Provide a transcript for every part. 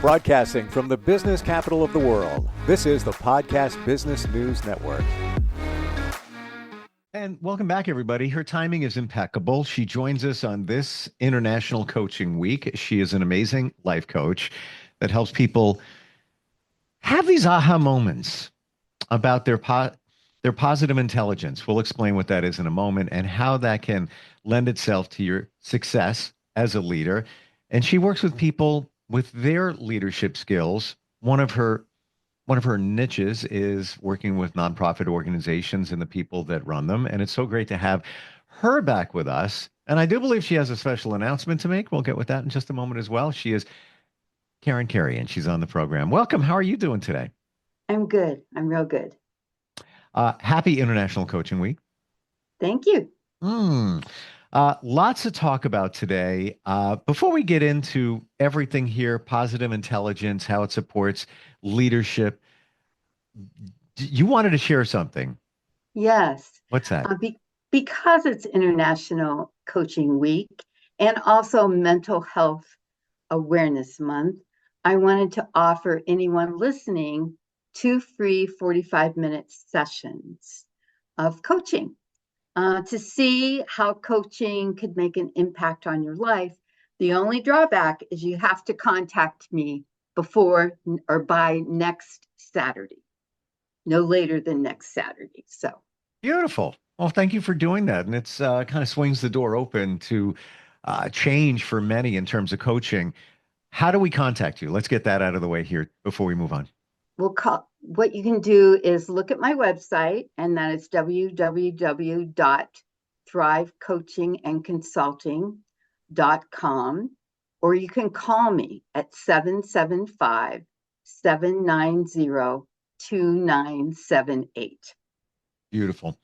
Broadcasting from the business capital of the world, this is the Podcast Business News Network. And welcome back, everybody. Her timing is impeccable. She joins us on this International Coaching Week. She is an amazing life coach that helps people have these aha moments about their positive intelligence. We'll explain what that is in a moment and how that can lend itself to your success as a leader. And she works with people with their leadership skills. One of her niches is working with nonprofit organizations and the people that run them. And it's so great to have her back with us. And I do believe she has a special announcement to make. We'll get with that in just a moment as well. She is Carey, and she's on the program. Welcome. How are you doing today? I'm good. I'm real good. Happy International Coaching Week. Thank you. Lots to talk about today. Before we get into everything here, positive intelligence, how it supports leadership, you wanted to share something. Yes. What's that? Because it's International Coaching Week and also Mental Health Awareness Month, I wanted to offer anyone listening 2 free 45-minute sessions of coaching. To see how coaching could make an impact on your life. The only drawback is you have to contact me before or by next Saturday, no later than next Saturday. So beautiful. Well, thank you for doing that. And it's kind of swings the door open to change for many in terms of coaching. How do we contact you? Let's get that out of the way here before we move on. What you can do is look at my website, and that is www.thrivecoachingandconsulting.com, or you can call me at 775-790-2978. Beautiful.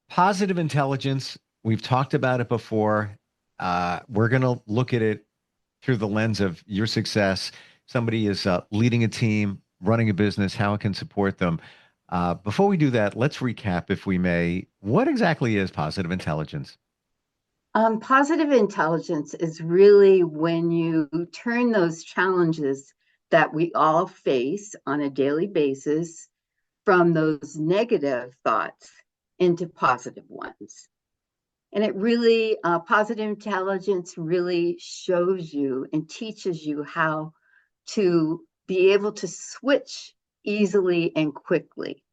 Positive intelligence, we've talked about it before. We're going to look at it through the lens of your success. Somebody is leading a team, running a business, how it can support them. Before we do that, let's recap, if we may. What exactly is positive intelligence? Positive intelligence is really when you turn those challenges that we all face on a daily basis from those negative thoughts into positive ones. And it really, positive intelligence really shows you and teaches you how to be able to switch easily and quickly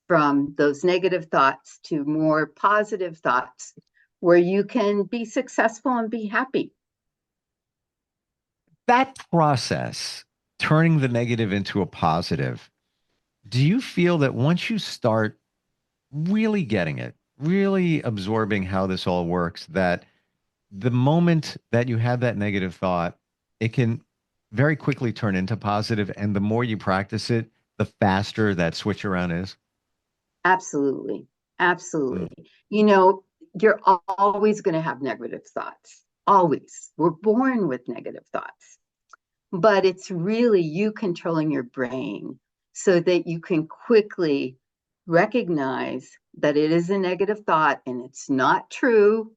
from those negative thoughts to more positive thoughts where you can be successful and be happy. That process, turning the negative into a positive, do you feel that once you start really getting it, really absorbing how this all works, that the moment that you have that negative thought, it can very quickly turn into positive, and the more you practice it, the faster that switch around is? Absolutely. You know, you're always going to have negative thoughts. Always. We're born with negative thoughts. But it's really you controlling your brain so that you can quickly recognize that it is a negative thought and it's not true,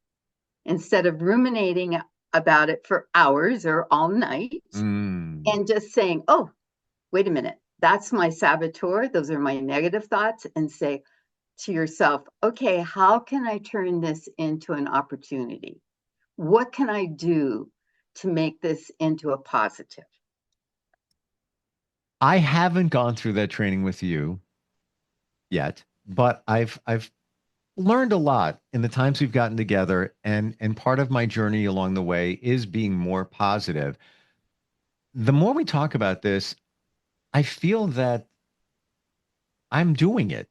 instead of ruminating about it for hours or all night and just saying, oh, wait a minute, that's my saboteur. Those are my negative thoughts. And say to yourself, okay, how can I turn this into an opportunity? What can I do to make this into a positive? I haven't gone through that training with you yet, but I've learned a lot in the times we've gotten together, and part of my journey along the way is being more positive. The more we talk about this, I feel that I'm doing it.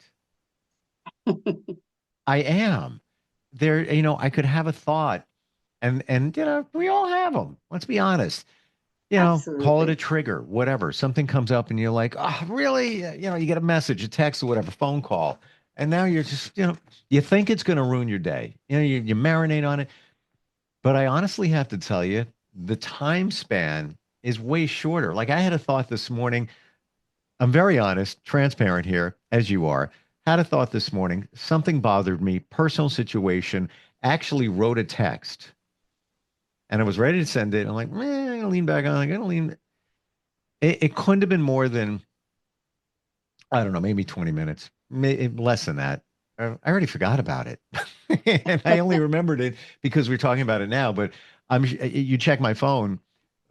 I am. There, I could have a thought, and we all have them. Let's be honest. Absolutely. Call it a trigger, whatever. Something comes up and you're like, oh, really? You get a message, a text, or whatever, phone call. And now you're just, you think it's going to ruin your day. You marinate on it. But I honestly have to tell you, the time span is way shorter. Like, I had a thought this morning. I'm very honest, transparent here, as you are. Had a thought this morning. Something bothered me, personal situation, actually wrote a text. and I was ready to send it. I'm like, man, I'm gonna lean back on. I'm gonna lean. It couldn't have been more than, I don't know, maybe 20 minutes, less than that. I already forgot about it. And I only remembered it because we're talking about it now. But you check my phone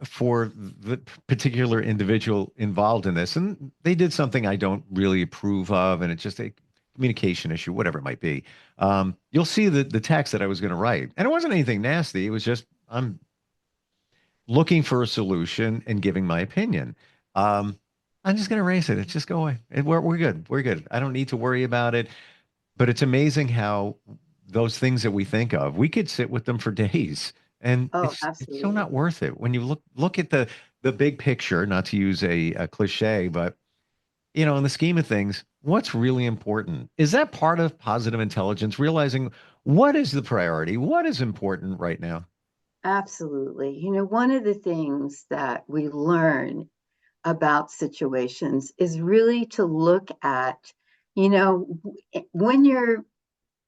for the particular individual involved in this, and they did something I don't really approve of, and it's just a communication issue, whatever it might be. You'll see the text that I was going to write, and it wasn't anything nasty. It was just I'm looking for a solution and giving my opinion. Um, I'm just going to erase it. It's just go away. We're good. We're good. I don't need to worry about it. But it's amazing how those things that we think of, we could sit with them for days, and Oh, it's so absolutely. not worth it when you look at the big picture. Not to use a cliche, but in the scheme of things, what's really important? Is that part of positive intelligence? Realizing what is the priority, what is important right now? Absolutely. One of the things that we learn about situations is really to look at, when you're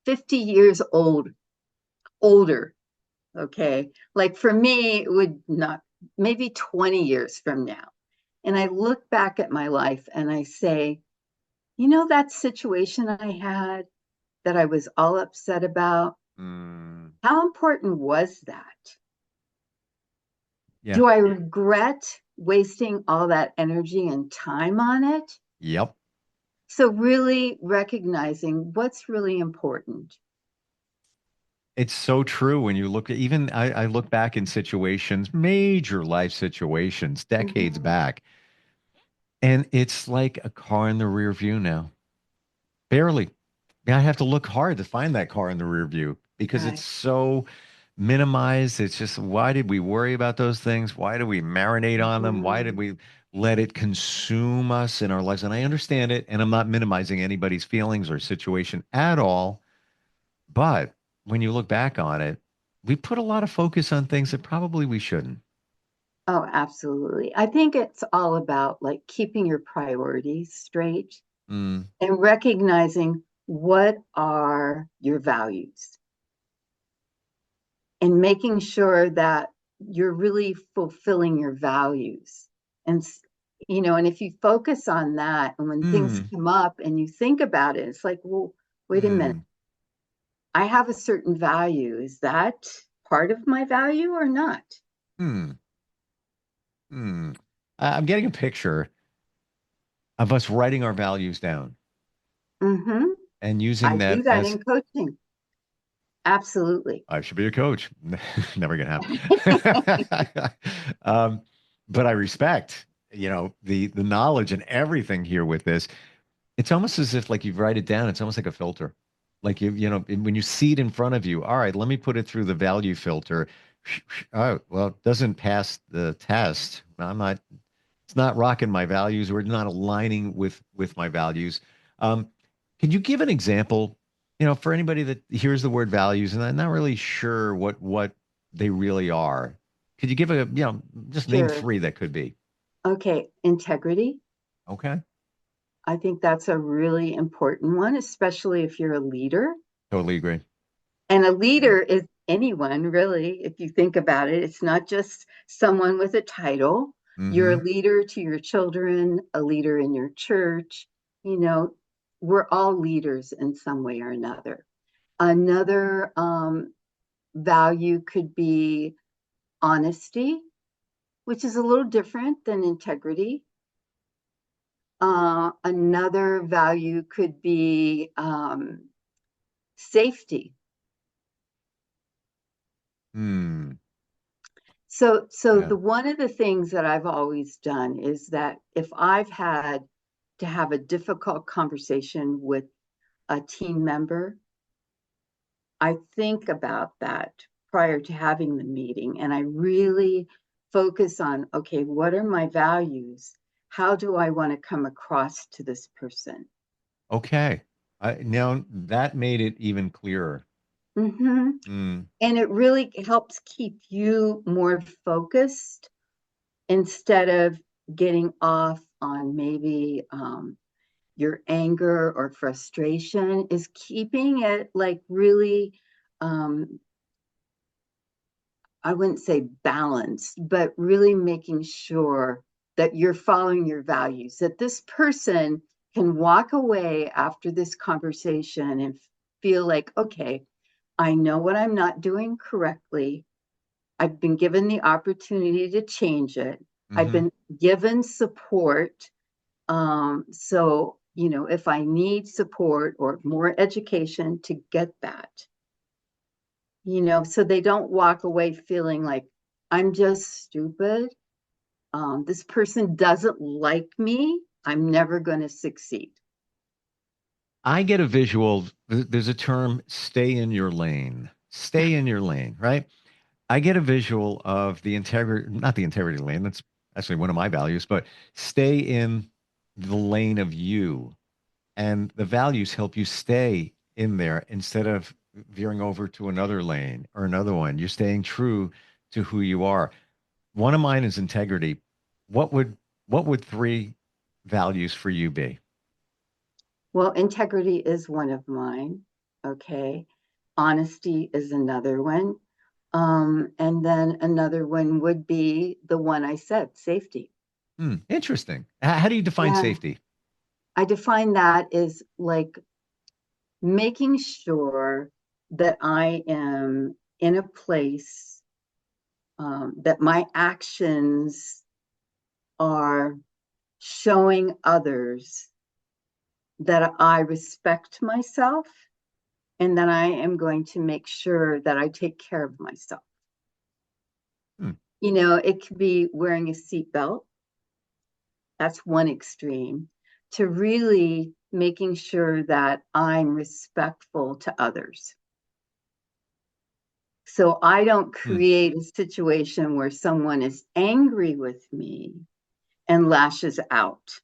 50 years older, okay? Like for me, it would not, maybe 20 years from now. And I look back at my life and I say, that situation I had that I was all upset about, Mm, how important was that? yeah. Do I regret wasting all that energy and time on it? Yep. So, really recognizing what's really important. It's so true when you look at even I look back in situations, major life situations, decades Mhm. back, and it's like a car in the rear view now. Barely. I have to look hard to find that car in the rear view because it's Right. so minimized. It's just, why did we worry about those things? Why do we marinate on them? Why did Mhm. we let it consume us in our lives? And I understand it, and I'm not minimizing anybody's feelings or situation at all. But when you look back on it, we put a lot of focus on things that probably we shouldn't. Oh, absolutely. I think it's all about like keeping your priorities straight Mm, and recognizing what are your values and making sure that you're really fulfilling your values. And, and if you focus on that, and when things mm, come up and you think about it, it's like, well, wait a minute. mm, I have a certain value. Is that part of my value or not? mm, mm. I'm getting a picture of us writing our values down Hmm. and using I do that that as, in coaching. Absolutely. I should be a coach. Never gonna happen. But I respect, the knowledge and everything here with this. It's almost as if like you write it down. It's almost like a filter. Like when you see it in front of you, all right, let me put it through the value filter. Oh, well, it doesn't pass the test. It's not rocking my values, or not aligning with my values. Um, can you give an example, for anybody that hears the word values and I'm not really sure what they really are? Could you give just name Sure. three that could be? Okay. Integrity. Okay. I think that's a really important one, especially if you're a leader. Totally agree. And a Yeah. leader is anyone, really, if you think about it. It's not just someone with a title. You're a Mm-hmm. leader to your children, a leader in your church. You know, we're all leaders in some way or another. Another value could be honesty, which is a little different than integrity. Another value could be safety. Hmm. So Yeah. the one of the things that I've always done is that if I've had to have a difficult conversation with a team member, I think about that prior to having the meeting and I really focus on, okay, what are my values? How do I want to come across to this person? Okay. Now that made it even clearer. Hmm. Mm. And it really helps keep you more focused instead of getting off on maybe your anger or frustration, is keeping it like really um, I wouldn't say balanced, but really making sure that you're following your values, that this person can walk away after this conversation and feel like, okay, I know what I'm not doing correctly. I've been given the opportunity to change it. I've Mm-hmm. been given support. So, if I need support or more education to get that, so they don't walk away feeling like I'm just stupid. This person doesn't like me. I'm never going to succeed. I get a visual. There's a term, stay in your lane. Stay in your lane, right? I get a visual of the integrity, not the integrity lane. That's actually one of my values, but stay in the lane of you. And the values help you stay in there instead of veering over to another lane or another one. You're staying true to who you are. One of mine is integrity. What would what would three values for you be? Well, integrity is one of mine. Okay. Honesty is another one. And then another one would be the one I said, safety. Interesting. How do you define Yeah. safety? I define that as like making sure that I am in a place that my actions are showing others that I respect myself and that I am going to make sure that I take care of myself. Hmm. It could be wearing a seatbelt. That's one extreme, to really making sure that I'm respectful to others. So I don't Hmm. create a situation where someone is angry with me and lashes out.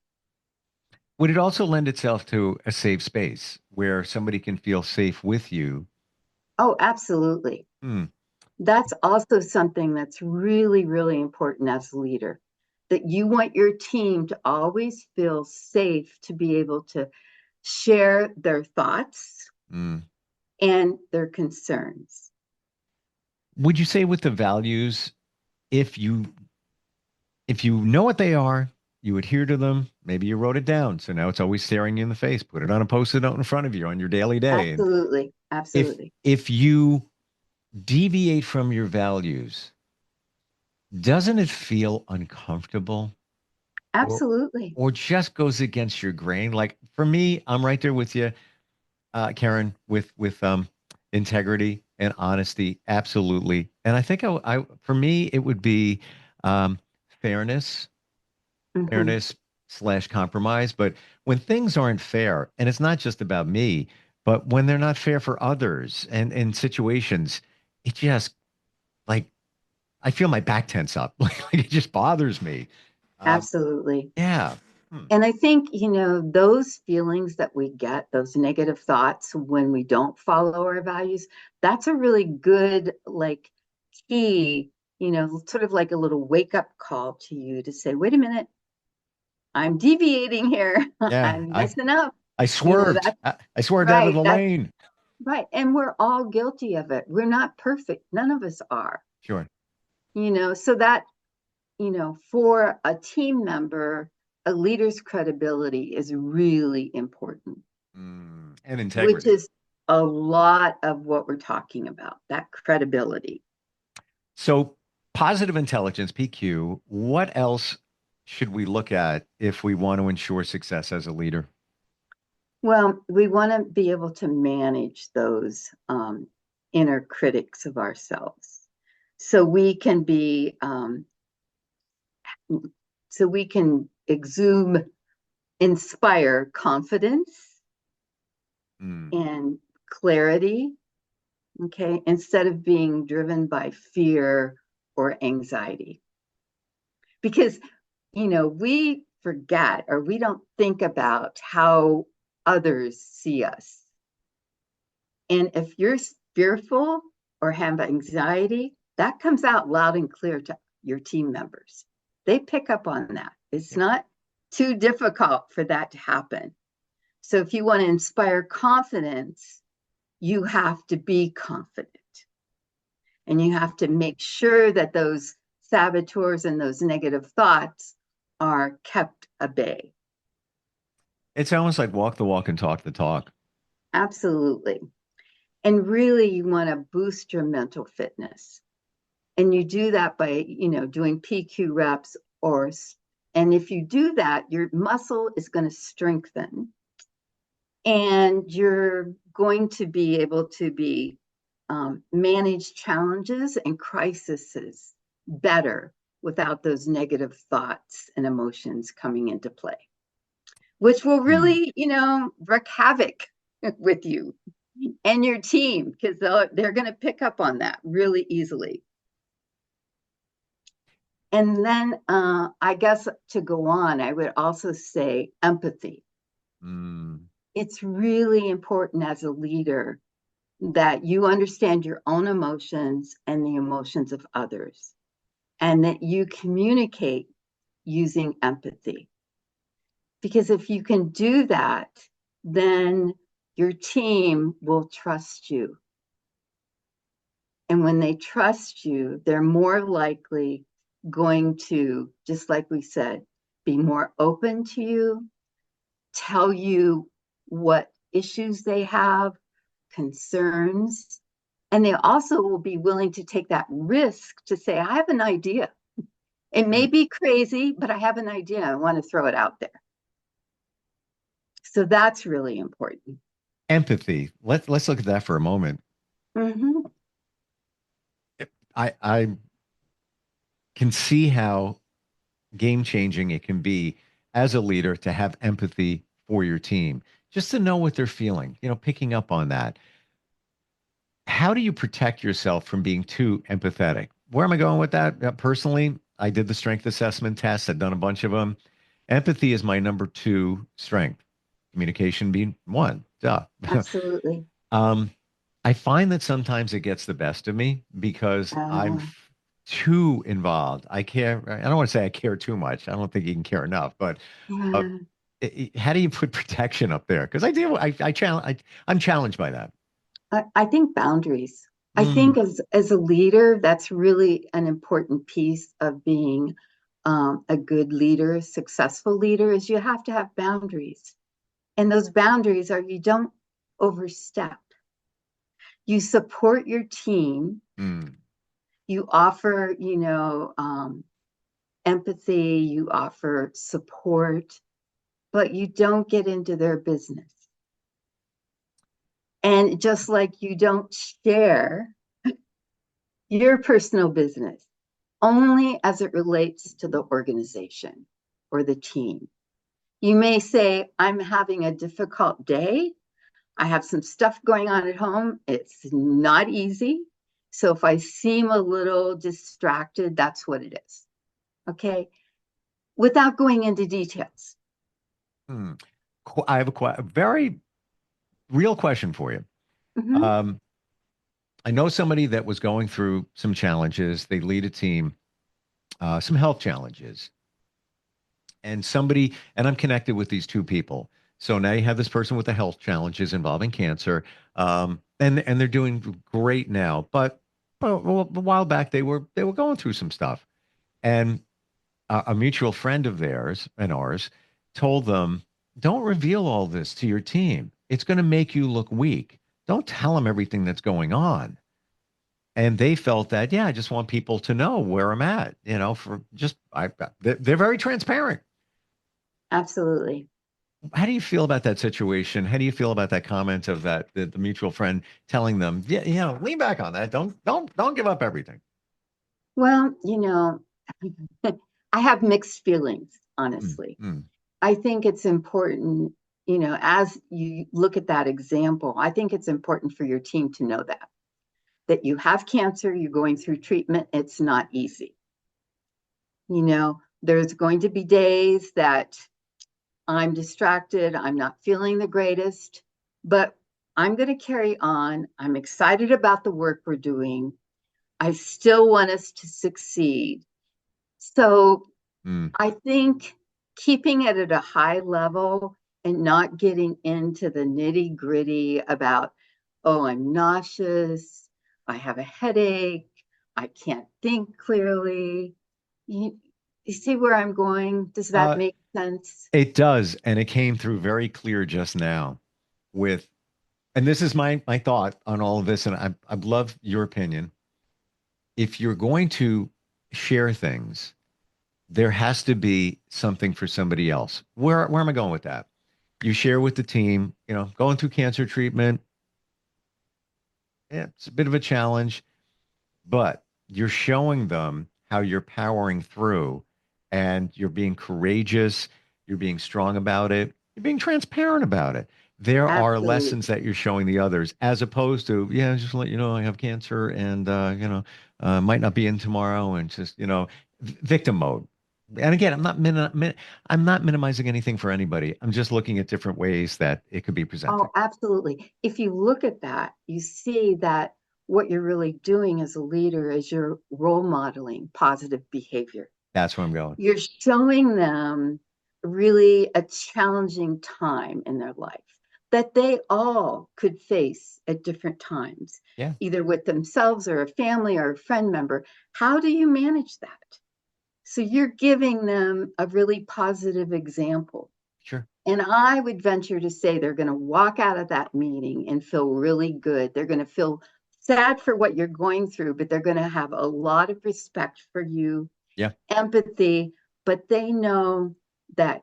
Would it also lend itself to a safe space where somebody can feel safe with you? Oh, absolutely. Hmm. That's also something that's really, really important as a leader, that you want your team to always feel safe to be able to share their thoughts Hmm. and their concerns. Would you say with the values, if you know what they are, you adhere to them, maybe you wrote it down. So now it's always staring you in the face. Put it on a post-it note in front of you on your daily day. And Absolutely. if Absolutely. if you deviate from your values, doesn't it feel uncomfortable or Absolutely. or just goes against your grain? Like for me, I'm right there with you, Karen, with integrity and honesty, absolutely. And I think for me it would be um, fairness, Mhm. fairness slash compromise. But when things aren't fair, and it's not just about me, but when they're not fair for others and in situations, it just like I feel my back tense up. Like it just bothers me. Um, Absolutely. yeah. Hmm. And I think, those feelings that we get, those negative thoughts when we don't follow our values, that's a really good, like, key, sort of like a little wake up call to you to say, wait a minute, I'm deviating here. Yeah. I'm messing up. I swerved. That's I swerved out of right. the That's lane. right. And we're all guilty of it. We're not perfect. None of us are, Sure. so that for a team member, a leader's credibility is really important, And which integrity. is a lot of what we're talking about, that credibility. So, positive intelligence, PQ, what else should we look at if we want to ensure success as a leader? Well, we want to be able to manage those inner critics of ourselves. So we can be, so we can exude, inspire confidence Mm, and clarity. Okay, instead of being driven by fear or anxiety. Because, we forget or we don't think about how others see us. And if you're fearful or have anxiety, that comes out loud and clear to your team members. They pick up on that. It's yeah. not too difficult for that to happen. So if you want to inspire confidence, you have to be confident. And you have to make sure that those saboteurs and those negative thoughts are kept at bay. It's almost like walk the walk and talk the talk. Absolutely. And really, you want to boost your mental fitness. And you do that by, doing PQ reps and if you do that, your muscle is going to strengthen and you're going to be able to manage challenges and crises better without those negative thoughts and emotions coming into play, which will Hmm. really, wreak havoc with you and your team because they're going to pick up on that really easily. And then I guess to go on, I would also say empathy. Hmm. It's really important as a leader that you understand your own emotions and the emotions of others, and that you communicate using empathy. Because if you can do that, then your team will trust you. And when they trust you, they're more likely going to, just like we said, be more open to you, tell you what issues they have, concerns, and they also will be willing to take that risk to say, I have an idea. It may Hmm. be crazy, but I have an idea. I want to throw it out there. So that's really important. Empathy. Let's look at that for a moment. Mm-hmm. I can see how game changing it can be as a leader to have empathy for your team, just to know what they're feeling, picking up on that. How do you protect yourself from being too empathetic? Where am I going with that? Personally, I did the strength assessment test. I've done a bunch of them. Empathy is my number two strength, communication being one. Duh. Absolutely. um, I find that sometimes it gets the best of me because Uh, too involved. I care. I don't want to say I care too much. I don't think you can care enough. But uh, yeah. how do you put protection up there? Because I do. I'm challenged by that. I think boundaries. I think Mm, as a leader, that's really an important piece of being a good leader, a successful leader, is you have to have boundaries. And those boundaries are you don't overstep. You support your team. mm. You offer, empathy. You offer support, but you don't get into their business. And just like you don't share your personal business only as it relates to the organization or the team. You may say, I'm having a difficult day. I have some stuff going on at home. It's not easy. So if I seem a little distracted, that's what it is. Okay. Without going into details. Hmm. I have a very real question for you. Mm-hmm. Um, I know somebody that was going through some challenges. They lead a team, some health challenges, and I'm connected with these two people. So now you have this person with the health challenges involving cancer, and they're doing great now. But a while back they were going through some stuff, and a mutual friend of theirs and ours told them, "Don't reveal all this to your team. It's going to make you look weak. Don't tell them everything that's going on." And they felt that, yeah, I just want people to know where I'm at, for just they're very transparent. Absolutely. How do you feel about that situation? How do you feel about that comment of the mutual friend telling them, yeah, lean back on that. Don't give up everything. Well, I have mixed feelings, Mm, honestly. mm, I think it's important, as you look at that example, I think it's important for your team to know that you have cancer, you're going through treatment, it's not easy. There's going to be days that I'm distracted, I'm not feeling the greatest, but I'm going to carry on. I'm excited about the work we're doing. I still want us to succeed. So mm. I think keeping it at a high level and not getting into the nitty gritty about, oh, I'm nauseous, I have a headache, I can't think clearly. You see where I'm going? Does that make sense? It does, and it came through very clear just now with, and this is my thought on all of this, and I'd love your opinion. If you're going to share things, there has to be something for somebody else. Where am I going with that? You share with the team, going through cancer treatment. Yeah, it's a bit of a challenge, but you're showing them how you're powering through and you're being courageous, you're being strong about it, you're being transparent about it. There are Absolutely. lessons that you're showing the others as opposed to, yeah, just to let you know I have cancer and might not be in tomorrow and just, victim mode. And again, I'm not minimizing anything for anybody. I'm just looking at different ways that it could be presented. Oh, absolutely. If you look at that, you see that what you're really doing as a leader is you're role modeling positive behavior. That's where I'm going. You're showing them really a challenging time in their life that they all could face at different times, Yeah. either with themselves or a family or a friend member. How do you manage that? So you're giving them a really positive example. Sure. And I would venture to say they're going to walk out of that meeting and feel really good. They're going to feel sad for what you're going through, but they're going to have a lot of respect for you, Yeah. empathy, but they know that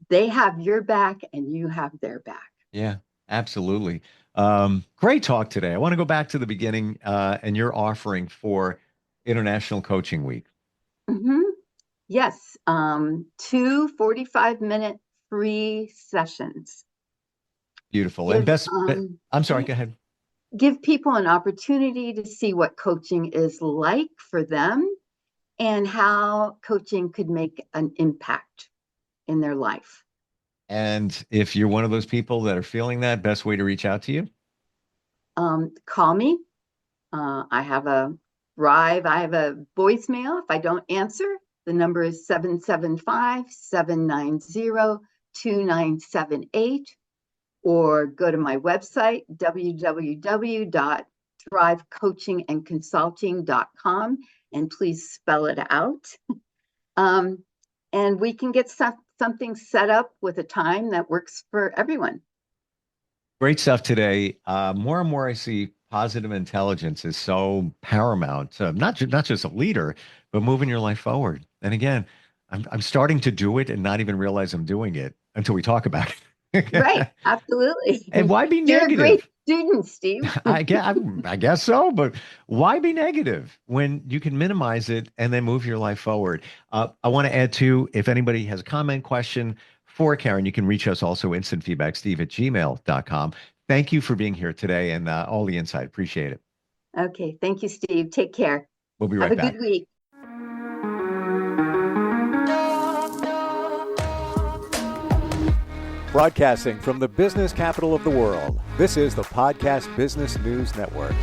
they have your back and you have their back. Yeah, absolutely. Great talk today. I want to go back to the beginning and your offering for International Coaching Week. Mm-hmm. Yes, 2 45-minute free sessions. Beautiful. And I'm sorry, right? go ahead. Give people an opportunity to see what coaching is like for them and how coaching could make an impact in their life. And if you're one of those people that are feeling that, best way to reach out to you? Call me. I have a voicemail. If I don't answer, the number is 775-790-2978, or go to my website, www.thrivecoachingandconsulting.com, and please spell it out. And we can get something set up with a time that works for everyone. Great stuff today. More and more I see positive intelligence is so paramount, not just a leader, but moving your life forward. And again, I'm starting to do it and not even realize I'm doing it until we talk about it. Right, absolutely. And why be You're a great negative? student, Steve. I guess so, but why be negative when you can minimize it and then move your life forward? I want to add too, if anybody has a comment, question for Karen, you can reach us also instant feedback, steve@gmail.com. Thank you for being here today and all the insight. Appreciate it. Okay, thank you, Steve. Take care. We'll be Have right a back. good week. Broadcasting from the business capital of the world, this is the Podcast Business News Network.